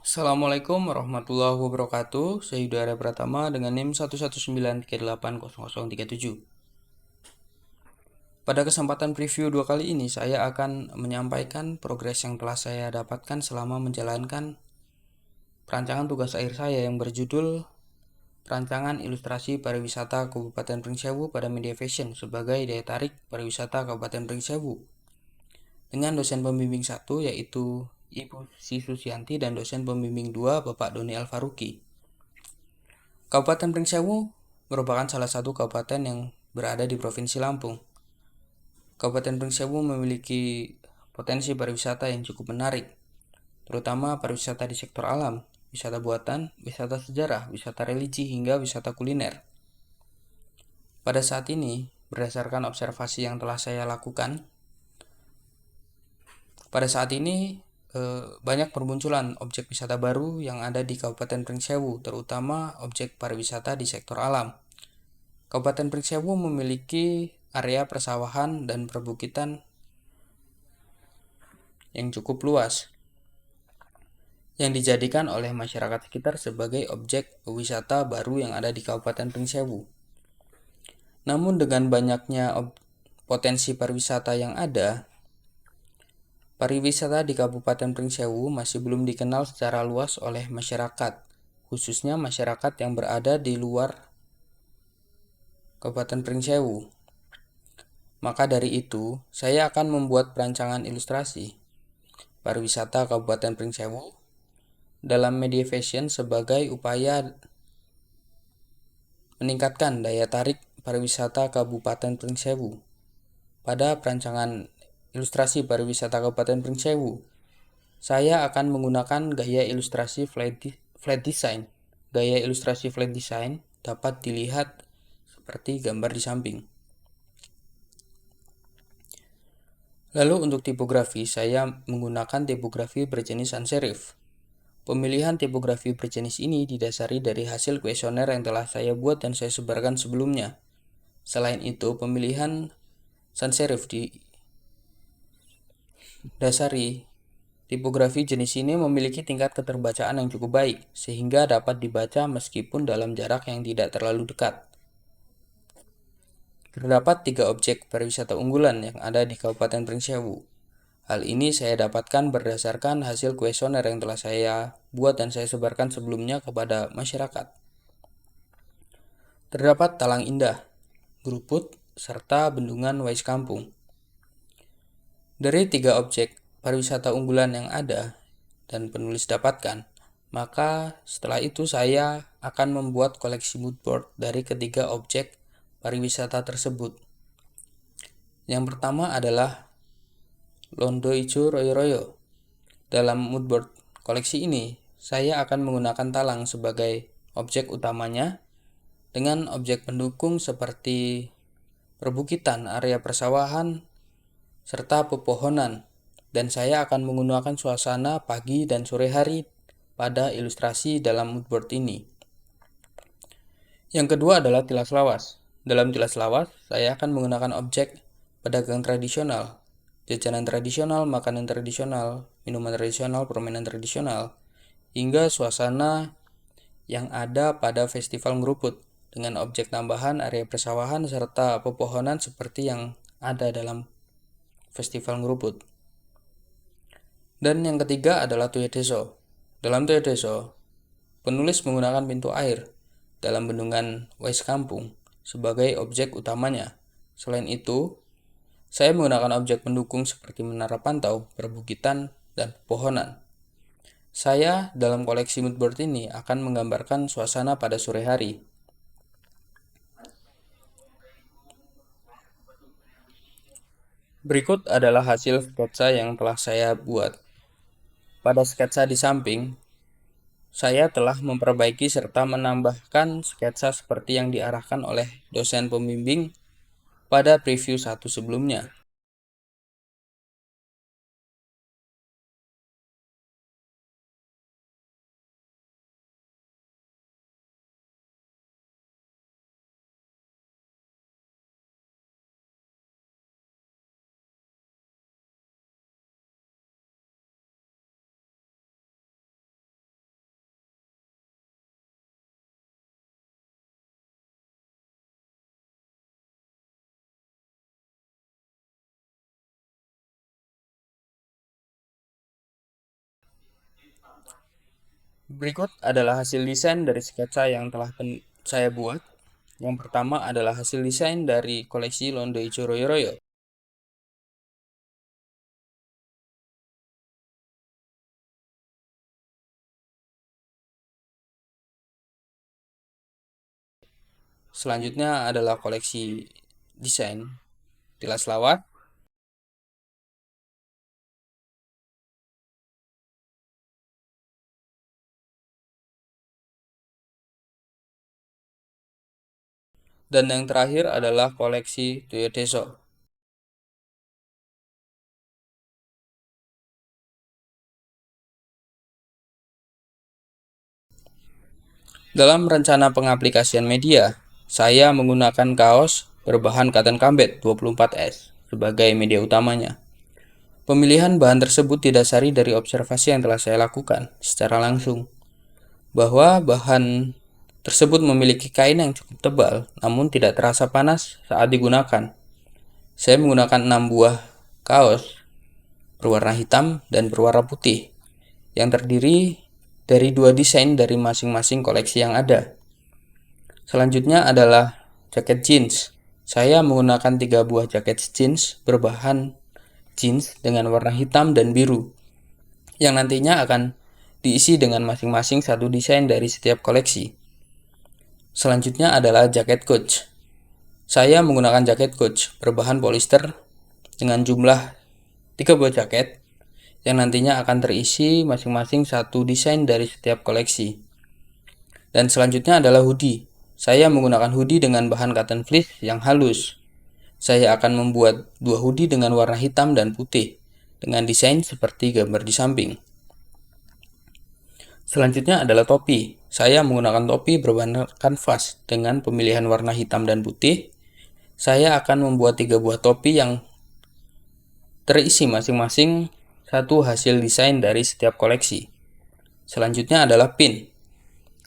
Assalamualaikum warahmatullahi wabarakatuh. Saya Yudhara Pratama dengan NIM 119380037. Pada kesempatan preview 2 kali ini, saya akan menyampaikan progres yang telah saya dapatkan selama menjalankan perancangan tugas akhir saya yang berjudul Perancangan Ilustrasi Pariwisata Kabupaten Pringsewu pada Media Fashion sebagai daya tarik pariwisata Kabupaten Pringsewu, dengan dosen pembimbing 1 yaitu Ibu Si Susianti dan dosen pembimbing 2 Bapak Doni Alfaruqi. Kabupaten Pringsewu merupakan salah satu kabupaten yang berada di Provinsi Lampung. Kabupaten Pringsewu memiliki potensi pariwisata yang cukup menarik, terutama pariwisata di sektor alam, wisata buatan, wisata sejarah, wisata religi, hingga wisata kuliner. Pada saat ini, berdasarkan observasi yang telah saya lakukan, pada saat ini banyak bermunculan objek wisata baru yang ada di Kabupaten Pringsewu, terutama objek pariwisata di sektor alam. Kabupaten Pringsewu memiliki area persawahan dan perbukitan yang cukup luas, yang dijadikan oleh masyarakat sekitar sebagai objek wisata baru yang ada di Kabupaten Pringsewu. Namun dengan banyaknya potensi pariwisata yang ada, pariwisata di Kabupaten Pringsewu masih belum dikenal secara luas oleh masyarakat, khususnya masyarakat yang berada di luar Kabupaten Pringsewu. Maka dari itu, saya akan membuat perancangan ilustrasi pariwisata Kabupaten Pringsewu dalam media fashion sebagai upaya meningkatkan daya tarik pariwisata Kabupaten Pringsewu. Pada perancangan ilustrasi pariwisata Kabupaten Pringsewu, saya akan menggunakan gaya ilustrasi flat design. Gaya ilustrasi flat design dapat dilihat seperti gambar di samping. Lalu untuk tipografi, saya menggunakan tipografi berjenis sans serif. Pemilihan tipografi berjenis ini didasari dari hasil kuesioner yang telah saya buat dan saya sebarkan sebelumnya. Selain itu, pemilihan sans serif didasari tipografi jenis ini memiliki tingkat keterbacaan yang cukup baik, sehingga dapat dibaca meskipun dalam jarak yang tidak terlalu dekat. Terdapat 3 objek pariwisata unggulan yang ada di Kabupaten Pringsewu. Hal ini saya dapatkan berdasarkan hasil kuesioner yang telah saya buat dan saya sebarkan sebelumnya kepada masyarakat. Terdapat Talang Indah, Gruput, serta Bendungan Wais Kampung. Dari 3 objek pariwisata unggulan yang ada dan penulis dapatkan, maka setelah itu saya akan membuat koleksi moodboard dari ketiga objek pariwisata tersebut. Yang pertama adalah Londo Ijo Royo Royo. Dalam moodboard koleksi ini, saya akan menggunakan talang sebagai objek utamanya dengan objek pendukung seperti perbukitan, area persawahan, serta pepohonan, dan saya akan menggunakan suasana pagi dan sore hari pada ilustrasi dalam moodboard ini. Yang kedua adalah tilas lawas. Dalam tilas lawas, saya akan menggunakan objek pedagang tradisional, jajanan tradisional, makanan tradisional, minuman tradisional, permainan tradisional, hingga suasana yang ada pada festival ngeruput dengan objek tambahan area persawahan serta pepohonan seperti yang ada dalam festival ngeruput. Dan yang ketiga adalah Tuya Deso. Dalam Tuya Deso, penulis menggunakan pintu air dalam bendungan Wais Kampung sebagai objek utamanya. Selain itu, saya menggunakan objek pendukung seperti menara pantau, perbukitan, dan pepohonan. Saya dalam koleksi moodboard ini akan menggambarkan suasana pada sore hari. Berikut adalah hasil sketsa yang telah saya buat. Pada sketsa di samping, saya telah memperbaiki serta menambahkan sketsa seperti yang diarahkan oleh dosen pembimbing pada preview 1 sebelumnya. Berikut adalah hasil desain dari sketsa yang telah saya buat. Yang pertama adalah hasil desain dari koleksi Londo Ijo Royo Royo. Selanjutnya adalah koleksi desain Tilas Lawat. Dan yang terakhir adalah koleksi Tuyo Deso. Dalam rencana pengaplikasian media, saya menggunakan kaos berbahan cotton cambed 24S sebagai media utamanya. Pemilihan bahan tersebut didasari dari observasi yang telah saya lakukan secara langsung, bahwa bahan tersebut memiliki kain yang cukup tebal namun tidak terasa panas saat digunakan. Saya menggunakan 6 buah kaos berwarna hitam dan berwarna putih yang terdiri dari 2 desain dari masing-masing koleksi yang ada. Selanjutnya adalah jaket jeans. Saya menggunakan 3 buah jaket jeans berbahan jeans dengan warna hitam dan biru, yang nantinya akan diisi dengan masing-masing satu desain dari setiap koleksi. Selanjutnya adalah jaket coach. Saya menggunakan jaket coach berbahan polyester dengan jumlah 3 buah jaket yang nantinya akan terisi masing-masing satu desain dari setiap koleksi. Dan selanjutnya adalah hoodie. Saya menggunakan hoodie dengan bahan cotton fleece yang halus. Saya akan membuat 2 hoodie dengan warna hitam dan putih dengan desain seperti gambar di samping. Selanjutnya adalah topi. Saya menggunakan topi berwarna kanvas dengan pemilihan warna hitam dan putih. Saya akan membuat 3 buah topi yang terisi masing-masing satu hasil desain dari setiap koleksi. Selanjutnya adalah pin.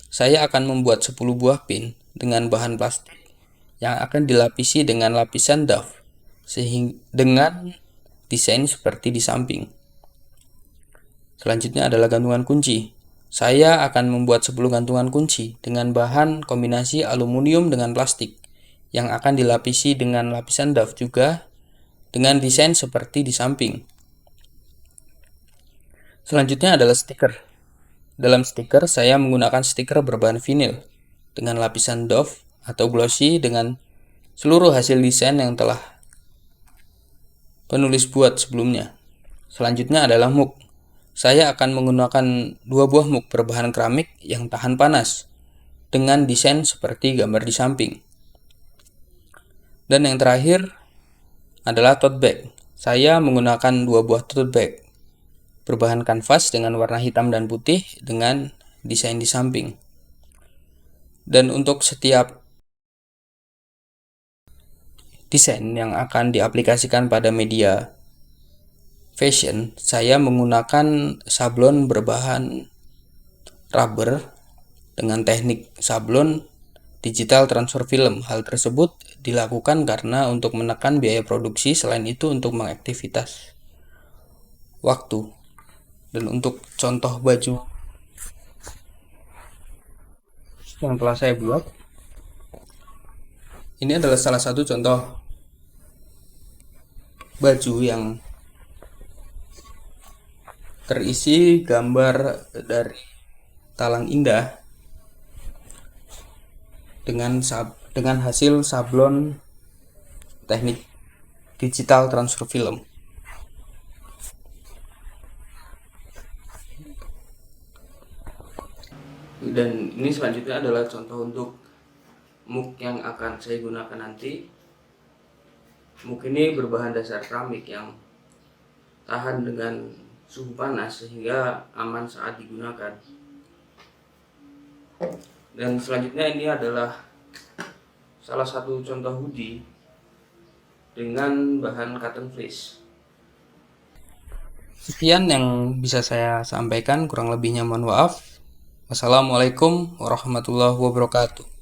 Saya akan membuat 10 buah pin dengan bahan plastik yang akan dilapisi dengan lapisan doff sehingga dengan desain seperti di samping. Selanjutnya adalah gantungan kunci. Saya akan membuat 10 gantungan kunci dengan bahan kombinasi aluminium dengan plastik yang akan dilapisi dengan lapisan doff juga dengan desain seperti di samping. Selanjutnya adalah stiker. Dalam stiker, saya menggunakan stiker berbahan vinil dengan lapisan doff atau glossy dengan seluruh hasil desain yang telah penulis buat sebelumnya. Selanjutnya adalah mug. Saya akan menggunakan 2 buah mug berbahan keramik yang tahan panas dengan desain seperti gambar di samping. Dan yang terakhir adalah tote bag. Saya menggunakan 2 buah tote bag berbahan kanvas dengan warna hitam dan putih dengan desain di samping. Dan untuk setiap desain yang akan diaplikasikan pada media fashion, saya menggunakan sablon berbahan rubber dengan teknik sablon digital transfer film. Hal tersebut dilakukan karena untuk menekan biaya produksi, selain itu untuk mengaktivitas waktu. Dan untuk contoh baju yang telah saya buat, ini adalah salah satu contoh baju yang terisi gambar dari talang indah dengan hasil sablon teknik digital transfer film. Dan ini selanjutnya adalah contoh untuk mug yang akan saya gunakan nanti. Mug ini berbahan dasar keramik yang tahan dengan suhu panas sehingga aman saat digunakan. Dan selanjutnya ini adalah salah satu contoh hoodie dengan bahan cotton fleece. Sekian yang bisa saya sampaikan, kurang lebihnya mohon maaf. Wassalamualaikum warahmatullahi wabarakatuh.